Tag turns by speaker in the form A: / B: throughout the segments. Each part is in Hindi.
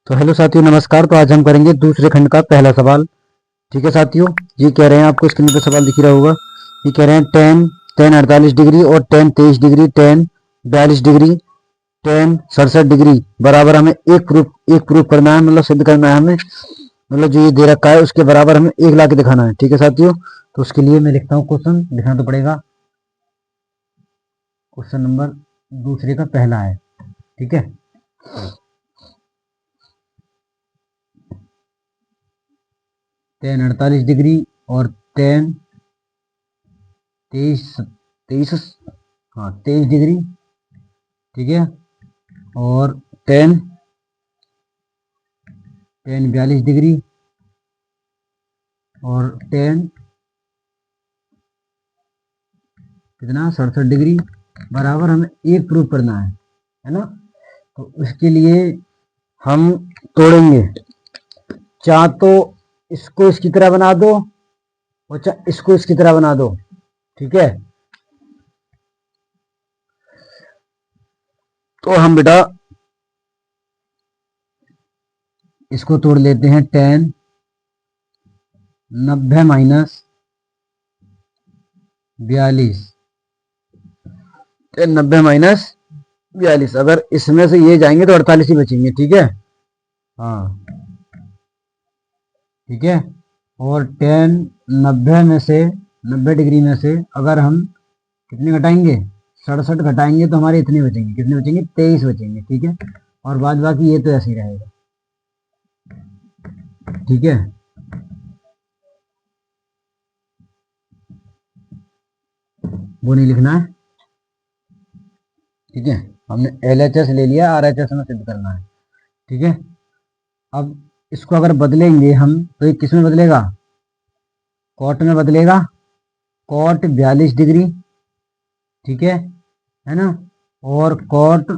A: तो हेलो साथियों, नमस्कार। तो आज हम करेंगे दूसरे खंड का पहला सवाल। ठीक है साथियों, ये कह रहे हैं, आपको स्क्रीन पर सवाल दिख रहा होगा। ये कह रहे हैं टेन 48 डिग्री और ten 23 degree, ten 42 degree, ten 67 degree बराबर हमें एक प्रूफ करना है, मतलब सिद्ध करना है हमें। मतलब जो ये दे रखा है उसके बराबर हमें एक ला के दिखाना है। ठीक है साथियों, तो उसके लिए मैं लिखता हूँ, क्वेश्चन लिखना तो पड़ेगा। क्वेश्चन नंबर दूसरे का पहला है। ठीक है, टेन 48 डिग्री और टेन 23 23 हाँ 23 डिग्री। ठीक है, और टेन टेन 42 डिग्री और टेन कितना 67 डिग्री बराबर हमें एक प्रूफ करना है ना। तो उसके लिए हम तोड़ेंगे, चाहे तो इसको इसकी तरह बना दो और चाहे इसको इसकी तरह बना दो। ठीक है, तो हम बेटा इसको तोड़ लेते हैं। Ten 90 minus 42, ten 90 minus 42। अगर इसमें से ये जाएंगे तो 48 ही बचेंगे। ठीक है, हाँ ठीक है। और टेन 90 में से 90 डिग्री में से अगर हम कितने घटाएंगे, 67 घटाएंगे तो हमारे इतने बचेंगे। कितने बचेंगे, 23 बचेंगे। ठीक है, और बाद बाकी ये तो ऐसे ही रहेगा। ठीक है, वो नहीं लिखना है। ठीक है, हमने LHS ले लिया, RHS में सिद्ध करना है। ठीक है, अब इसको अगर बदलेंगे हम तो ये किस में बदलेगा, कॉट में बदलेगा। कॉट 42 डिग्री, ठीक है ना। और कॉट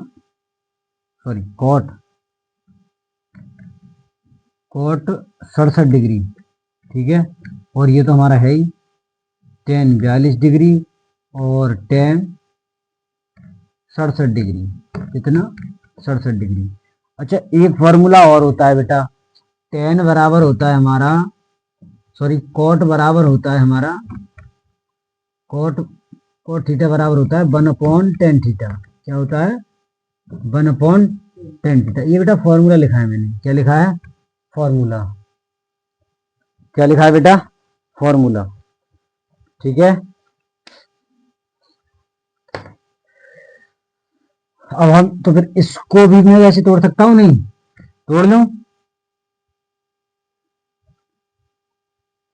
A: कॉट 67 डिग्री। ठीक है, और ये तो हमारा है ही टेन 42 डिग्री और टेन 67 डिग्री। कितना, 67 डिग्री। अच्छा, एक फॉर्मूला और होता है बेटा। टेन बराबर होता है हमारा, कॉट बराबर होता है हमारा, कॉट कॉट थीटा बराबर होता है 1/tan थीटा। क्या होता है, 1/tan थीटा। ये बेटा फॉर्मूला लिखा है मैंने। क्या लिखा है, फॉर्मूला। क्या लिखा है बेटा, फॉर्मूला। ठीक है, अब हम तो फिर इसको भी मैं ऐसे तोड़ सकता हूं, नहीं तोड़ लूं,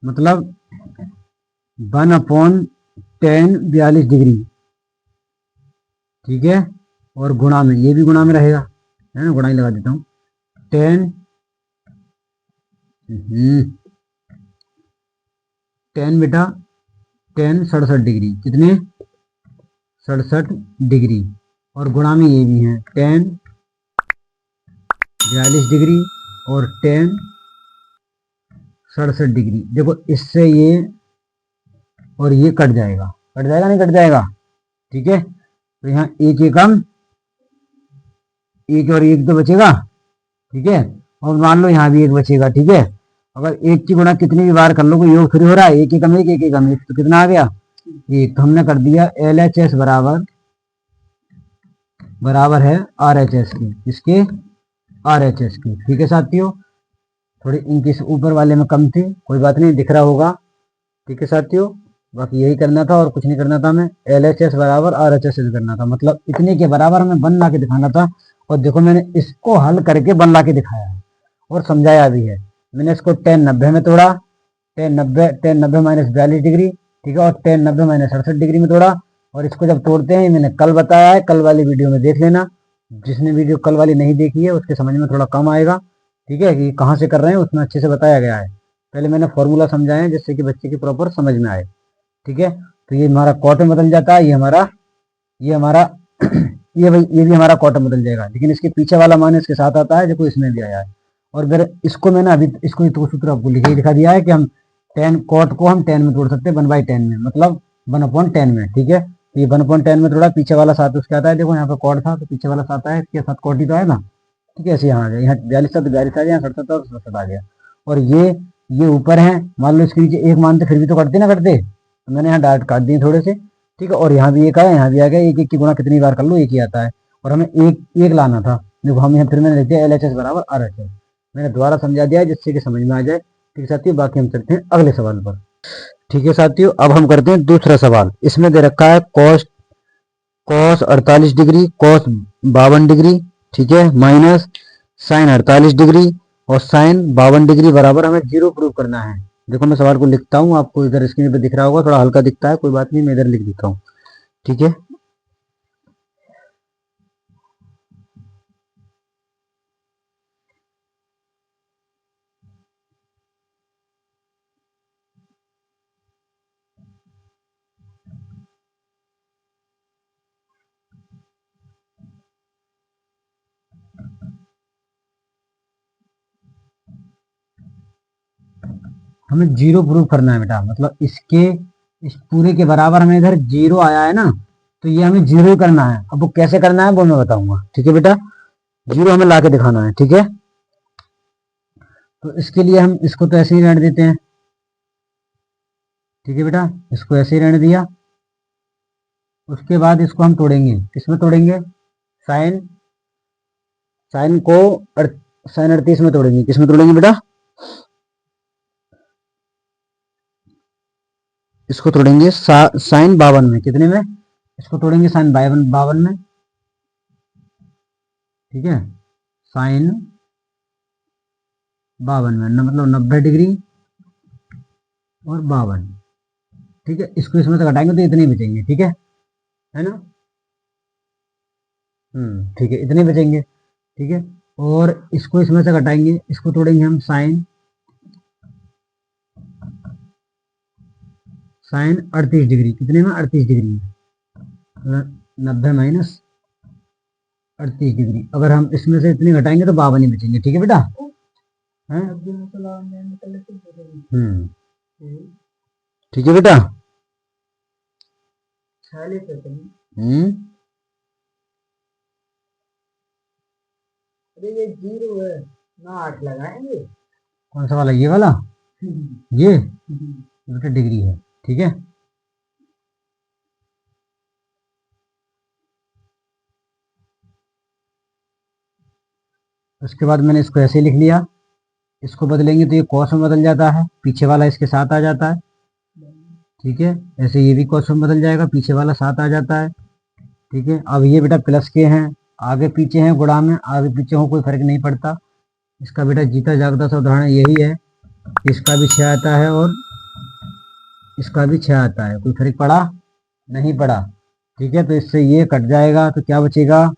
A: मतलब 1/tan 42 डिग्री। ठीक है, और गुणा में, ये भी गुणा में रहेगा, है ना, गुणा ही लगा देता हूं। टेन टेन बेटा टेन 67 डिग्री। कितने, 67 डिग्री, और गुणा में ये भी है टेन 42 डिग्री और टेन 67 डिग्री। देखो इससे ये और ये कट जाएगा, नहीं कट जाएगा। ठीक है, तो यहाँ एक एकम, एक और एक तो बचेगा। ठीक है, और मान लो यहाँ भी एक बचेगा। ठीक है, अगर एक की गुणा कितनी भी बार कर लो, कोई योग थोड़ी हो रहा है। एक एकम एक, एक एकम एक, तो कितना आ गया, एक। तो हमने कर दिया LHS बराबर है RHS की। इसके RHS की। ठीक है साथियों, थोड़ी इनकी ऊपर वाले में कम थी, कोई बात नहीं, दिख रहा होगा। ठीक है साथियों, बाकी यही करना था और कुछ नहीं करना था। हमें LHS बराबर RHS करना था, मतलब इतने के बराबर हमें बन ला के दिखाना था। और देखो मैंने इसको हल करके बन ला के दिखाया है और समझाया भी है। मैंने इसको टेन 90 में तोड़ा, टेन नब्बे माइनस 42 डिग्री। ठीक है, और टेन 90 माइनस 68 डिग्री में तोड़ा। और इसको जब तोड़ते हैं, मैंने कल बताया है, कल वाली वीडियो में देख लेना। जिसने वीडियो कल वाली नहीं देखी है उसके समझ में थोड़ा कम आएगा। ठीक है, कि कहाँ से कर रहे हैं, उसमें अच्छे से बताया गया है। पहले मैंने फॉर्मूला समझाया है जिससे कि बच्चे की प्रॉपर समझ में आए। ठीक है, तो ये हमारा कॉट में बदल जाता है। ये हमारा ये भी हमारा कॉट में बदल जाएगा, लेकिन इसके पीछे वाला मान इसके साथ आता है, देखो इसमें भी आया है। और फिर इसको मैंने अभी इसको तो सूत्र आपको दिखा दिया है कि हम टेन कॉट को हम टेन में तोड़ सकते हैं, 1/10 में, मतलब 1/10 में। ठीक है, तो ये 1/10 में थोड़ा पीछे वाला साथ उसके आता है। देखो यहाँ पे कॉट था तो पीछे वाला साथ आया, इसके साथ कॉट ही तो आएगा। ठीक है, ऐसे यहाँ आ गया, यहाँ 42 था तो 42 आ गया, यहाँ 67 था तो 67 आ गया। और ये ऊपर है, मान लो इसके नीचे एक मानते फिर भी तो कटते ना कटते, तो मैंने यहाँ डाट काट दिए थोड़े से। ठीक है, और यहाँ भी एक आया, यहाँ भी आ गया, एक एक की गुणा कितनी बार कर लो एक ही आता है, और हमें एक एक लाना था। देखो हम यहाँ फिर मैंने लिख दिया LHS बराबर RHS, मैंने दोबारा समझा दिया जिससे कि समझ में आ जाए। ठीक है साथियों, बाकी हम चलते हैं अगले सवाल पर। ठीक है साथियों, अब हम करते हैं दूसरा सवाल। इसमें दे रखा है cos cos 48 degree, cos 52 degree, ठीक है, माइनस साइन 48 डिग्री और साइन 52 डिग्री बराबर हमें 0 प्रूव करना है। देखो मैं सवाल को लिखता हूँ, आपको इधर स्क्रीन पे दिख रहा होगा, थोड़ा हल्का दिखता है, कोई बात नहीं, मैं इधर लिख देता हूँ। ठीक है, हमें 0 प्रूव करना है बेटा, मतलब इसके इस पूरे के बराबर हमें इधर 0 आया है ना, तो ये हमें 0 ही करना है। अब वो कैसे करना है वो मैं बताऊंगा। ठीक है बेटा, 0 हमें ला के दिखाना है। ठीक है, तो इसके लिए हम इसको तो ऐसे ही रहने देते हैं। ठीक है बेटा, इसको ऐसे ही रहने दिया। उसके बाद इसको हम तोड़ेंगे, किसमें तोड़ेंगे, साइन साइन को साइन 38 में तोड़ेंगे, किसमें तोड़ेंगे बेटा, इसको तोड़ेंगे साइन 52 में, कितने में, इसको तोड़ेंगे साइन 52 में। ठीक है, साइन 52 में मतलब 90 डिग्री और 52। ठीक है, इसको इसमें से घटाएंगे तो इतने बचेंगे। ठीक है ना, ठीक है, इतने बचेंगे। ठीक है, और इसको इसमें से घटाएंगे, इसको तोड़ेंगे हम साइन साइन 38 डिग्री, कितने में, 38 डिग्री, 90 माइनस 38 डिग्री। अगर हम इसमें से इतने घटाएंगे तो 52 ही बचेंगे। ठीक है बेटा, हैं, ठीक है बेटा, हम्म, अरे ये 0 है ना, 8 लगाएंगे। कौन सा वाला, ये वाला, ये बेटा डिग्री है। ठीक है, उसके बाद मैंने इसको ऐसे लिख लिया, इसको बदलेंगे तो ये कॉस में बदल जाता है, पीछे वाला इसके साथ आ जाता है। ठीक है, ऐसे ये भी कॉस में बदल जाएगा, पीछे वाला साथ आ जाता है। ठीक है, अब ये बेटा प्लस के हैं, आगे पीछे हैं गुणा में, आगे पीछे हो कोई फर्क नहीं पड़ता। इसका बेटा जीता जागता सा उदाहरण यही है, इसका भी 6 आता है और इसका भी 6 आता है, कोई फर्क पड़ा नहीं पड़ा। ठीक है, तो इससे ये कट जाएगा तो क्या बचेगा,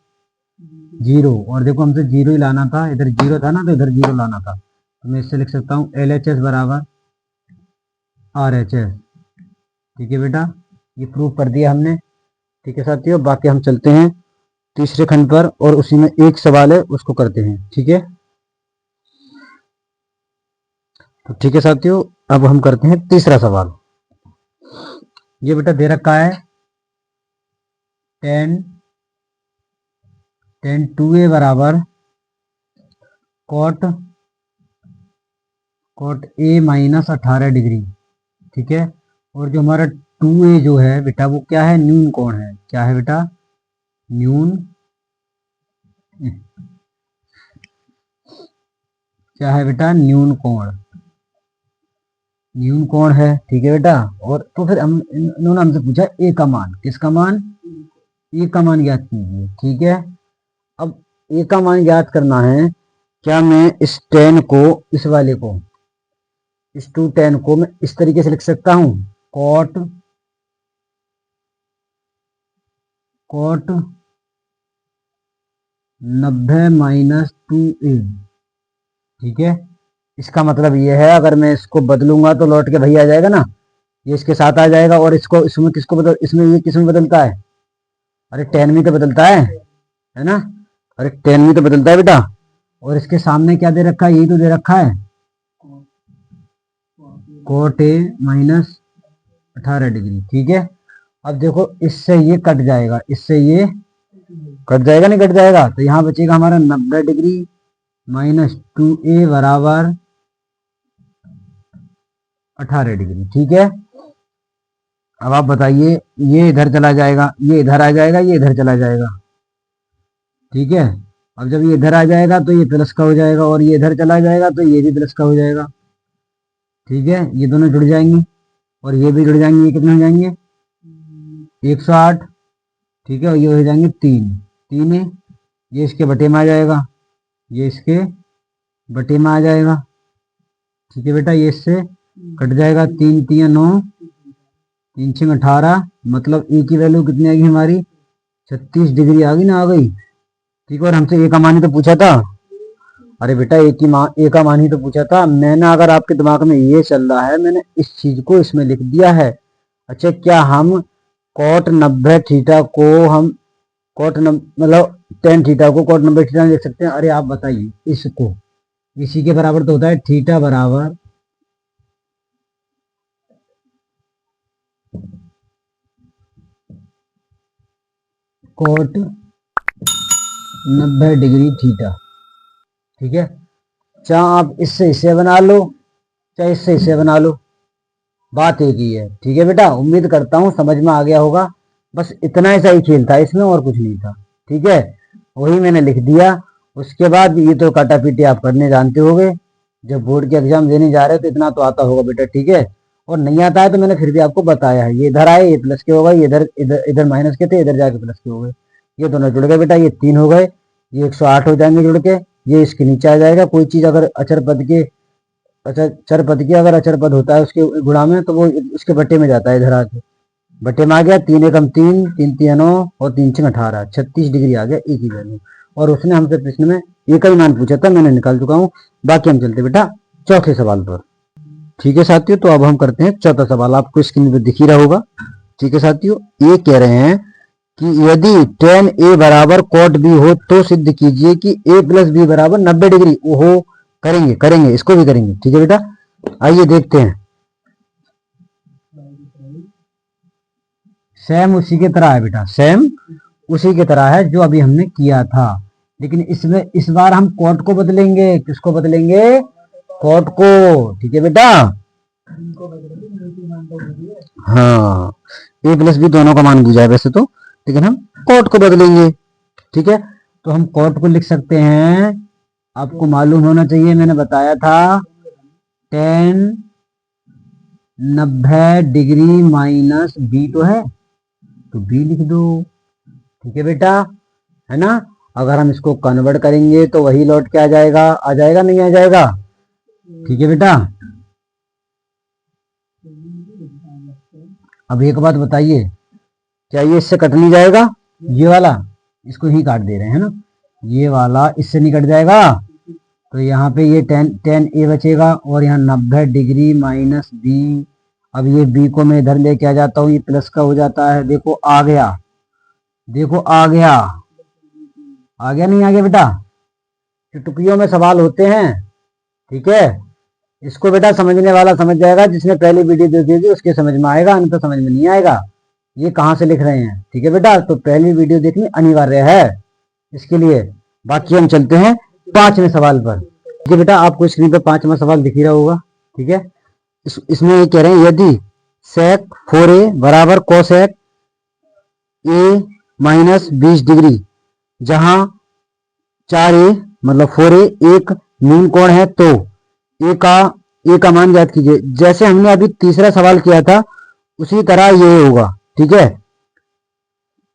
A: 0। और देखो हमसे 0 ही लाना था, इधर 0 था ना तो इधर 0 लाना था, तो मैं इससे लिख सकता हूँ LHS बराबर RHS। ठीक है बेटा, ये प्रूव कर दिया हमने। ठीक है साथियों, बाकी हम चलते हैं तीसरे खंड पर, और उसी में एक सवाल है उसको करते हैं। ठीक है, तो ठीक है साथियों, अब हम करते हैं तीसरा सवाल। ये बेटा दे रखा है tan 2a बराबर कॉट A माइनस 18 डिग्री। ठीक है, और जो हमारा 2a जो है बेटा वो क्या है, न्यून कोण है। क्या है बेटा, न्यून, क्या है बेटा, न्यून कोण, न्यून कोण है। ठीक है बेटा, और तो फिर हम इन्होंने हमसे पूछा ए का मान, किसका मान, ए का मान ज्ञात कीजिए। ठीक है, अब ए का मान ज्ञात करना है, क्या मैं इस tan को, इस वाले को, इस 2tan को मैं इस तरीके से लिख सकता हूं, कॉट कॉट 90 माइनस 2a। ठीक है, इसका मतलब ये है, अगर मैं इसको बदलूंगा तो लौट के भैया आ जाएगा ना, ये इसके साथ आ जाएगा, और इसको इसमें किसको बदल, इसमें ये किसमें बदलता है, अरे tan में तो बदलता है ना, अरे tan में तो बदलता है बेटा। और इसके सामने क्या दे रखा है, यही तो दे रखा है, कोट A माइनस 18 डिग्री। ठीक है, अब देखो इससे ये कट जाएगा, इससे ये कट जाएगा नहीं कट जाएगा, तो यहाँ बचेगा हमारा 90 डिग्री माइनस 2a बराबर 18 डिग्री। ठीक है, अब आप बताइए, ये इधर चला जाएगा, ये इधर आ जाएगा, ये इधर चला जाएगा। ठीक है, अब जब ये इधर आ जाएगा तो ये प्लस का हो जाएगा, और ये इधर चला जाएगा तो ये भी प्लस का हो जाएगा। ठीक है, ये दोनों जुड़ जाएंगे और ये भी जुड़ जाएंगे। ये कितने हो जाएंगे? 108। ठीक है, और ये हो जाएंगे 3 ये इसके बटे में आ जाएगा, ये इसके बटे में आ जाएगा। ठीक है बेटा, ये इससे कट जाएगा, 3 3 9, 3 6 18, मतलब ए की वैल्यू कितनी आ गई हमारी? 36 डिग्री आ गई ना, आ गई। ठीक है, और हमसे ए का मान ही तो पूछा था। अरे बेटा, ए का मान ही तो पूछा था मैंने। अगर आपके दिमाग में ये चल रहा है, मैंने इस चीज को इसमें लिख दिया है। अच्छा, क्या हम कॉट 90 थीटा को हम मतलब टेन थीटा को कॉट 90 थीटा लिख सकते हैं? अरे आप बताइए, इसको इसी के बराबर तो होता है, थीटा बराबर कॉट 90 डिग्री थीटा। ठीक है, चाहे आप इससे इसे बना लो, चाहे इससे इसे बना लो, बात एक ही है। ठीक है बेटा, उम्मीद करता हूँ समझ में आ गया होगा। बस इतना ही सही खेल था इसमें, और कुछ नहीं था। ठीक है, वही मैंने लिख दिया। उसके बाद ये तो काटा पीटी आप करने जानते होगे, जब बोर्ड के एग्जाम देने जा रहे हो तो इतना तो आता होगा बेटा। ठीक है, और नहीं आता है तो मैंने फिर भी आपको बताया है, ये इधर आए ये प्लस के हो गए, इधर इधर इधर माइनस के थे, इधर जाके प्लस के हो गए। ये दोनों जुड़ गए बेटा, ये 3 हो गए, ये 108 हो जाएंगे जुड़ के, ये इसके नीचे आ जाएगा। कोई चीज अगर अचर पद के चर पद की अगर अचर पद होता है उसके गुणा में, तो वो उसके बट्टे में जाता है, इधर आके बट्टे में आ गया। 3 एकम 3, 3 3 9 और 3 6 18, 36 डिग्री आ गया एक ही वैल्यू। और उसने हमसे प्रश्न में एक ही मान पूछा था, मैंने निकाल चुका हूँ। बाकी हम चलते बेटा चौथे सवाल पर। ठीक है साथियों, तो अब हम करते हैं चौथा सवाल, आपको स्क्रीन पर दिख ही रहा होगा। ठीक है साथियों, ये कह रहे हैं कि यदि tan a बराबर cot b हो तो सिद्ध कीजिए कि a प्लस बी बराबर 90 डिग्री। ओहो, करेंगे करेंगे, इसको भी करेंगे। ठीक है बेटा, आइए देखते हैं। सेम उसी की तरह है बेटा, सेम उसी की तरह है जो अभी हमने किया था, लेकिन इसमें इस बार हम कॉट को बदलेंगे। किसको बदलेंगे? कॉट को। ठीक है बेटा, हाँ, ए प्लस बी दोनों का मान पूछा है वैसे तो, लेकिन हम कॉट को बदलेंगे। ठीक है, तो हम कॉट को लिख सकते हैं, आपको मालूम होना चाहिए, मैंने बताया था, tan 90 डिग्री माइनस बी तो है, तो बी लिख दो। ठीक है बेटा, है ना। अगर हम इसको कन्वर्ट करेंगे तो वही लौट के आ जाएगा नहीं आ जाएगा? ठीक है बेटा, अब एक बात बताइए, क्या ये इससे कट नहीं जाएगा? ये वाला इसको ही काट दे रहे हैं ना, ये वाला इससे नहीं कट जाएगा, तो यहाँ पे ये tan a बचेगा, और यहाँ 90 डिग्री माइनस बी। अब ये बी को मैं इधर लेके आ जाता हूँ, ये प्लस का हो जाता है। देखो आ गया, देखो आ गया नहीं आ गया बेटा? चुटकियों में सवाल होते हैं। ठीक है, इसको बेटा समझने वाला समझ जाएगा, जिसने पहली वीडियो देखी थी उसके समझ में आएगा, अन्यथा समझ में नहीं आएगा। ये कहाँ से लिख रहे हैं? ठीक है बेटा, तो पहली वीडियो देखनी अनिवार्य है इसके लिए। बाकी हम चलते हैं पांचवें सवाल पर। ठीक है बेटा, आपको स्क्रीन पर पांचवा सवाल दिख ही रहा होगा। ठीक है, इसमें ये कह रहे हैं, यदि sec 4a बराबर cosec a माइनस 20 डिग्री, जहां 4a मतलब 4a एक मीन कोण है, तो ए का मान ज्ञात कीजिए। जैसे हमने अभी तीसरा सवाल किया था उसी तरह ये होगा। ठीक है,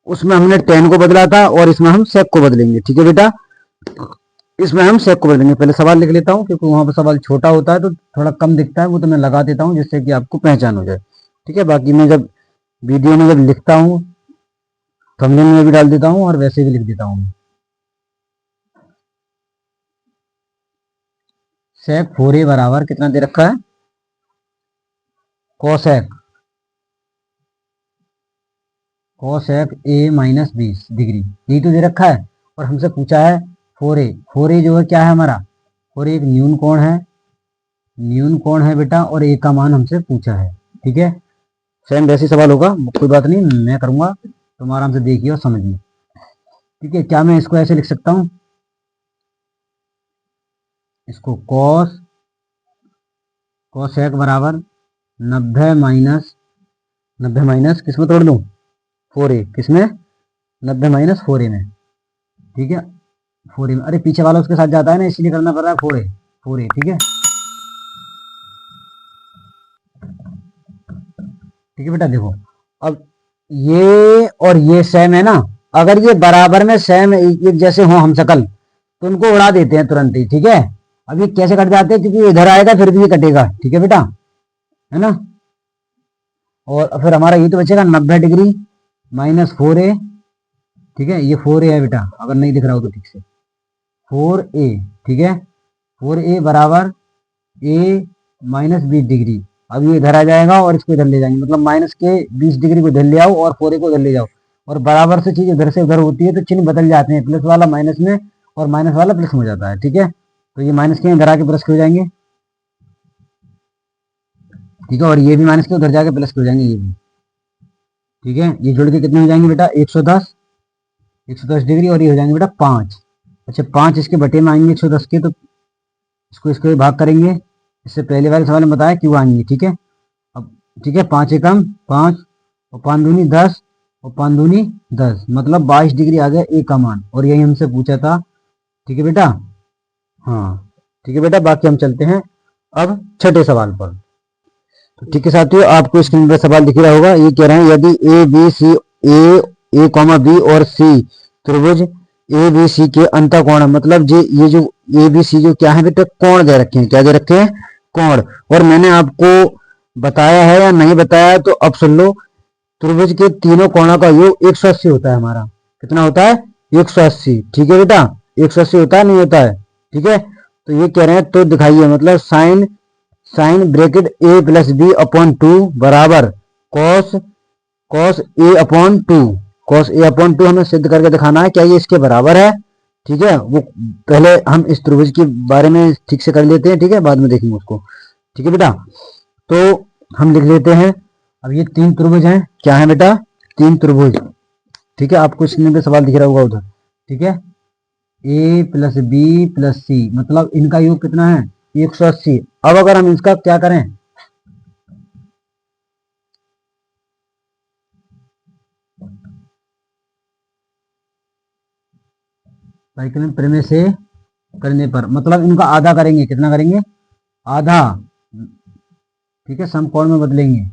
A: उसमें हमने tan को बदला था और इसमें हम sec को बदलेंगे। ठीक है बेटा, इसमें हम sec को बदलेंगे। पहले सवाल लिख लेता हूँ, क्योंकि वहां पर सवाल छोटा होता है तो थोड़ा कम दिखता है, वो तो मैं लगा देता हूँ जिससे कि आपको पहचान हो जाए। ठीक है, बाकी मैं जब वीडियो में जब लिखता हूँ थंबनेल में भी डाल देता हूँ और वैसे भी लिख देता हूँ। sec 4a बराबर कितना दे रखा है? cosec a माइनस 20 डिग्री, यही तो दे रखा है। और हमसे पूछा है 4a जो है क्या है हमारा? 4a एक न्यून कोण है बेटा, और a का मान हमसे पूछा है। ठीक है, सेम वैसे सवाल होगा, कोई बात नहीं, मैं करूंगा, तुम आराम से देखिए और समझिए। ठीक है, क्या मैं इसको ऐसे लिख सकता हूं, इसको कॉस कोसेक बराबर 90 माइनस किसमें तोड़ लूं, 4a, किसमें, 90 माइनस 4a में। ठीक है, 4a में, अरे पीछे वाला उसके साथ जाता है ना, इसलिए करना पड़ रहा है 4a। ठीक है, ठीक है बेटा। देखो अब ये और ये सेम है ना, अगर ये बराबर में सेम एक जैसे हो हम शकल, तो उनको उड़ा देते हैं तुरंत ही। ठीक है, अब ये कैसे कट जाते हैं, क्योंकि इधर आएगा फिर भी ये कटेगा। ठीक है बेटा, है ना। और फिर हमारा ये तो बचेगा 90 माइनस 4a। ठीक है, ये 4a है बेटा, अगर नहीं दिख रहा हो तो ठीक से 4a। ठीक है, 4a बराबर a माइनस 20 डिग्री। अब ये इधर आ जाएगा और इसको इधर ले जाएंगे, मतलब माइनस के 20 डिग्री को इधर ले आओ और 4a को इधर ले जाओ, और बराबर से चीज इधर से उधर होती है तो चिन्ह बदल जाते हैं, प्लस वाला माइनस में और माइनस वाला प्लस में हो जाता है। ठीक है, तो ये माइनस के इधर आके प्लस के हो जाएंगे। ठीक है, और ये भी माइनस के उधर जाके प्लस के हो जाएंगे, ये भी। ठीक है, ये जुड़ के कितने हो जाएंगे बेटा, 110 डिग्री, और ये हो जाएंगे बेटा 5। अच्छा, 5 इसके बटे में आएंगे 110 के, तो इसको भाग करेंगे। इससे पहले वाले सवाल में बताया क्यों आएंगे। ठीक है, अब ठीक है, 5 एकम 5 और 5 दूनी 10 और 5 दूनी 10, मतलब 22 डिग्री आ गया ए का मान, और यही हमसे पूछा था। ठीक है बेटा, हाँ ठीक है बेटा। बाकी हम चलते हैं अब छठे सवाल पर। तो ठीक है साथियों, आपको स्क्रीन पर सवाल दिख रहा होगा। ये कह रहे हैं यदि A B C A comma B और सी त्रिभुज ए बी सी के अंतःकोण, मतलब ये जो ए बी सी जो क्या है बेटा, कोण दे रखे हैं। क्या दे रखे हैं, कोण। और मैंने आपको बताया है या नहीं बताया, तो अब सुन लो। त्रिभुज के तीनों कोणों का योग 180 होता है हमारा। कितना होता है, 180। ठीक है बेटा, 180 होता है, नहीं होता है। ठीक है, तो ये कह रहे हैं तो दिखाइए, मतलब साइन ब्रैकेट ए प्लस बी अपॉन 2 बराबर cos A upon 2। Cos A upon 2 हमें सिद्ध करके दिखाना है, क्या ये इसके बराबर है। ठीक है, वो पहले हम इस त्रिभुज के बारे में ठीक से कर लेते हैं। ठीक है, बाद में देखेंगे उसको। ठीक है बेटा, तो हम लिख लेते हैं। अब ये 3 त्रिभुज हैं, क्या है बेटा, 3 त्रिभुज। ठीक है, आपको स्क्रीन पे सवाल दिख रहा होगा उधर। ठीक है, ए प्लस बी प्लस सी, मतलब इनका योग कितना है, 180। अब अगर हम इसका क्या करें, परिकलन प्रमेय से करने पर, मतलब इनका आधा करेंगे। कितना करेंगे, आधा। ठीक है, समकोण में बदलेंगे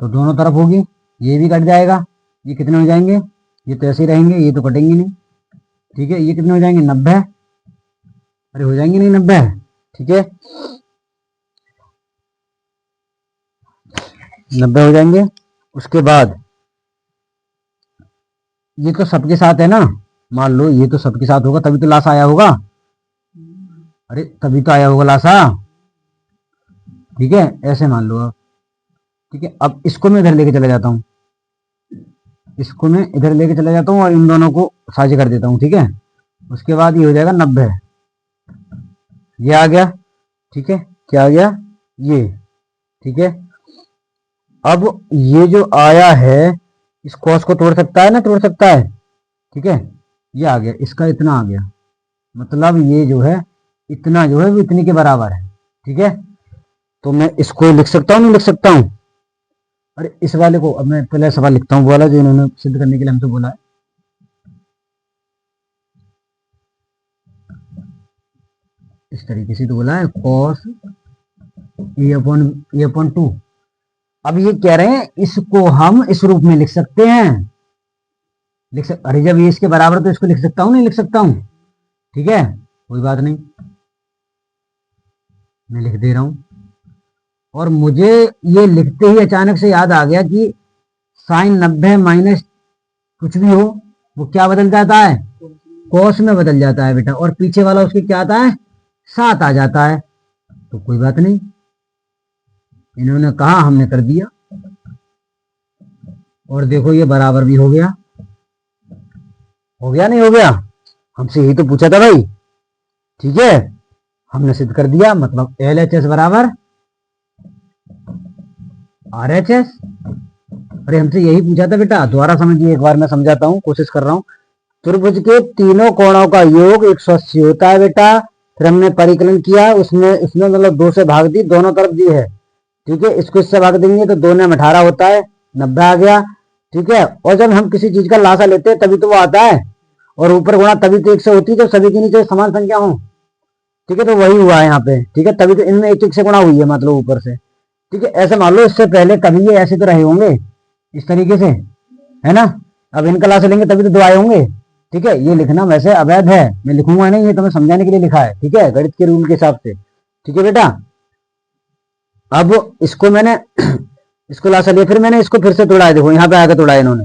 A: तो दोनों तरफ होगी, ये भी कट जाएगा। ये कितने हो जाएंगे, ये तो ऐसे ही रहेंगे, ये तो कटेंगे नहीं। ठीक है, ये कितने हो जाएंगे, 90। अरे हो जाएंगे नहीं 90। ठीक है, 90 हो जाएंगे। उसके बाद ये तो सबके साथ है ना, मान लो ये तो सबके साथ होगा, तभी तो लासा आया होगा। अरे तभी तो आया होगा लासा। ठीक है, ऐसे मान लो आप। ठीक है, अब इसको मैं इधर लेके चला जाता हूँ, इसको मैं इधर लेके चला जाता हूँ और इन दोनों को साझे कर देता हूँ। ठीक है, उसके बाद ये हो जाएगा 90, ये आ गया। ठीक है, क्या आ गया, ये। ठीक है, अब ये जो आया है, इस कॉस को तोड़ सकता है ना, तोड़ सकता है। ठीक है, ये आ गया, इसका इतना आ गया, मतलब ये जो है इतना जो है वो इतने के बराबर है। ठीक है, तो मैं इसको लिख सकता हूँ, नहीं लिख सकता हूँ। अरे इस वाले को अब मैं पहले सवाल लिखता हूँ, वाला जो इन्होंने सिद्ध करने के लिए हमसे बोला है। इस तरीके से तो बोला है कॉस ए अपॉन 2। अब ये कह रहे हैं इसको हम इस रूप में लिख सकते हैं, अरे जब ये इसके बराबर तो इसको लिख सकता हूँ, नहीं लिख सकता हूँ। ठीक है, कोई बात नहीं, मैं लिख दे रहा हूं। और मुझे ये लिखते ही अचानक से याद आ गया कि साइन 90 माइनस कुछ भी हो, वो क्या बदल जाता है, कोस में बदल जाता है बेटा, और पीछे वाला उसके क्या आता है, 7 आ जाता है। तो कोई बात नहीं, इन्होंने कहा, हमने कर दिया, और देखो ये बराबर भी हो गया। हो गया नहीं हो गया, हमसे यही तो पूछा था भाई। ठीक है, हमने सिद्ध कर दिया, मतलब LHS बराबर RHS। अरे हमसे यही पूछा था बेटा, दोबारा समझिए एक बार, मैं समझाता हूँ, कोशिश कर रहा हूँ। त्रिभुज के तीनों कोणों का योग 180 होता है बेटा। फिर हमने परिकलन किया, उसमें उसमें मतलब 2 से भाग दी, दोनों तरफ दी है। ठीक है, इसको इससे भाग देंगे तो 2 में 18 होता है, 90 आ गया। ठीक है, और जब हम किसी चीज का लासा लेते हैं तभी तो वो आता है, और ऊपर गुणा तभी तो 1 से होती है, तो सभी के नीचे समान संख्या हो। ठीक है, तो वही हुआ है यहाँ पे। ठीक है, तभी तो इनमें 1 से गुणा हुई है, मतलब ऊपर से। ठीक है, ऐसे मान लो इससे पहले कभी ये ऐसे तो रहे होंगे इस तरीके से, है ना। अब इनका लाश लेंगे तभी तो 2 आए होंगे। ठीक है, ये लिखना वैसे अवैध है, मैं लिखूंगा नहीं, ये तुम्हें समझाने के लिए लिखा है। ठीक है, गणित के रूल के हिसाब से। ठीक है बेटा, अब इसको मैंने इसको लाशा लिया, फिर मैंने इसको फिर से तोड़ा है, देखो यहाँ पे आके तोड़ा है इन्होंने,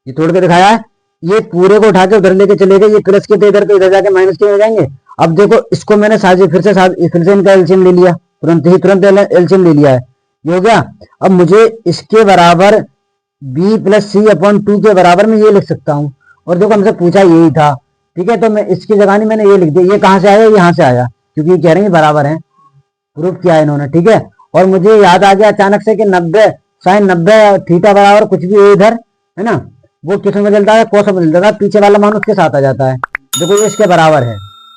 A: ये तोड़ के दिखाया है। ये पूरे को उठा के उधर लेके चले गए, ये प्लस के थे इधर, तो इधर जाके माइनस के हो जाएंगे। अब देखो इसको मैंने फिर से इनका एलसीएम ले लिया, तुरंत एलसीएम ले लिया है, ये हो गया। अब मुझे इसके बराबर बी प्लस सी अपॉन 2 के बराबर में ये लिख सकता हूँ, और देखो हमसे पूछा यही था। ठीक है, तो मैं इसकी जगह नहीं, मैंने ये लिख दिया। ये कहाँ से आया, यहाँ से आया, क्योंकि ये कह रहे हैं बराबर है, प्रूफ किया है इन्होंने। ठीक है, और मुझे याद आ गया अचानक से कि 90 साइन 90 थीटा बराबर कुछ भी इधर, है ना, वो किस में बदलता है, कोस में बदलता है, पीछे वाला मान उसके साथ आ जाता है। देखो ये इसके बराबर है,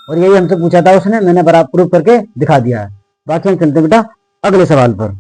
A: और यही हमसे पूछा था उसने, मैंने बराबर प्रूफ करके दिखा दिया है। बाकी हम चलते बेटा अगले सवाल पर।